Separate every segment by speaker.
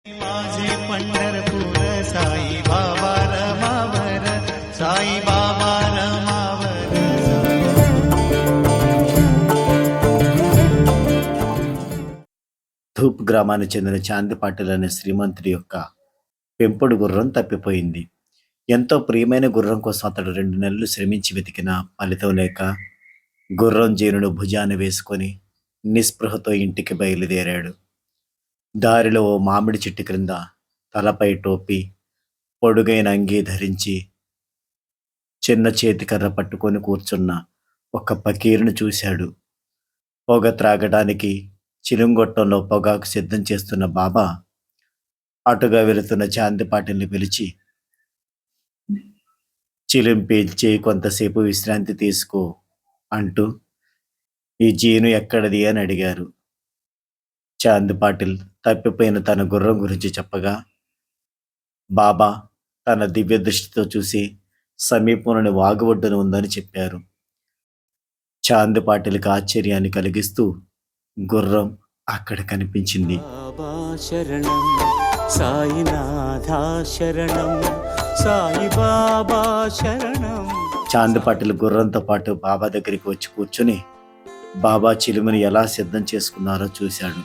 Speaker 1: माझे पंढरपूर साई बाबा रमावर, साई बाबा रमावर.
Speaker 2: ధూప్ గ్రామానికి చెందిన చాంది పాటిల్ అనే శ్రీమంతుడి యొక్క పెంపుడు గుర్రం తప్పిపోయింది. ఎంతో ప్రియమైన గుర్రం కోసం అతడు 2 నెలలు శ్రమించి వెతికినా ఫలితం లేక గుర్రం జీనును భుజాన వేసుకొని నిస్పృహతో ఇంటికి బయలుదేరాడు. దారిలో ఓ మామిడి చెట్టు క్రింద తలపై టోపీ, పొడుగైన అంగీ ధరించి చిన్న చేతికర్ర పట్టుకొని కూర్చున్న ఒక ఫకీరును చూశాడు. పొగ త్రాగడానికి చిలుంగొట్టంలో పొగాకు సిద్ధం చేస్తున్న బాబా అటుగా వెళుతున్న చాంది పాటిల్ని పిలిచి, చిలుం పీల్చి కొంతసేపు విశ్రాంతి తీసుకో అంటూ ఈ జీను ఎక్కడిది అని అడిగారు. చాంది పాటిల్ తప్పిపోయిన తన గుర్రం గురించి చెప్పగా బాబా తన దివ్య దృష్టితో చూసి సమీపంలోని వాగు ఒడ్డున ఉందని చెప్పారు. చాంది పాటిల్కి ఆశ్చర్యాన్ని కలిగిస్తూ గుర్రం అక్కడ కనిపించింది.
Speaker 3: బాబా శరణం సాయినాథా శరణం సాయి బాబా శరణం.
Speaker 2: చాంది పాటిల్ గుర్రంతో పాటు బాబా దగ్గరికి వచ్చి కూర్చుని బాబా చిలుముని ఎలా సిద్ధం చేసుకున్నారో చూశాడు.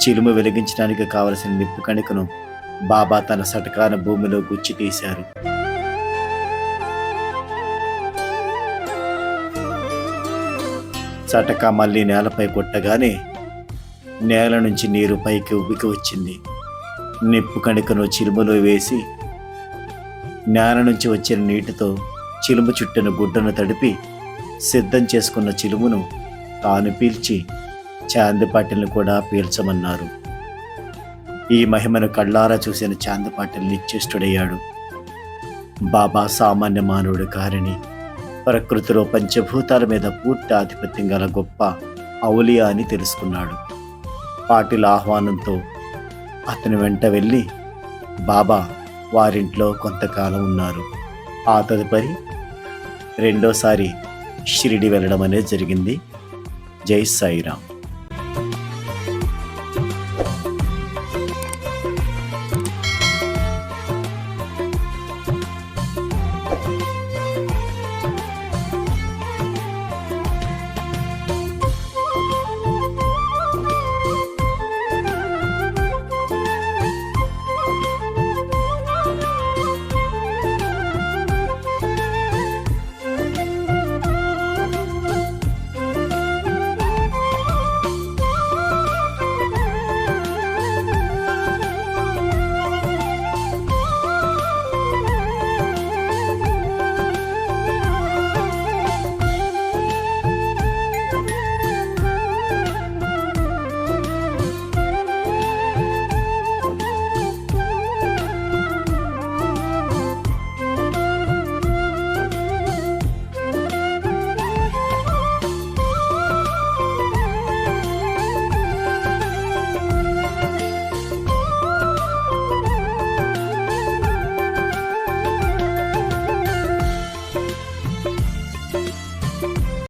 Speaker 2: చిలుము వెలిగించడానికి కావలసిన నిప్పు కణికను బాబా తన సటకాన భూమిలో గుచ్చి తీశారు. సటక మళ్ళీ నేలపై కొట్టగానే నేల నుంచి నీరు పైకి ఉబికి వచ్చింది. నిప్పు కణికను చిలుములో వేసి నేల నుంచి వచ్చిన నీటితో చిలుము చుట్టిన గుడ్డను తడిపి సిద్ధం చేసుకున్న చిలుమును తాను పీల్చి చాంది పాటిల్ని కూడా పీల్చమన్నారు. ఈ మహిమను కళ్ళారా చూసిన చాంది పాటిల్ నిశ్చేష్టుడయ్యాడు. బాబా సామాన్య మానవుడు కారని, ప్రకృతిలో పంచభూతాల మీద పూర్తి ఆధిపత్యం గల గొప్ప ఔలియా అని తెలుసుకున్నాడు. పాటిల్ ఆహ్వానంతో అతని వెంట వెళ్ళి బాబా వారింట్లో కొంతకాలం ఉన్నారు. ఆ తదుపరి రెండోసారి షిరిడి వెళ్ళడం అనేది జరిగింది. జై సాయిరాం.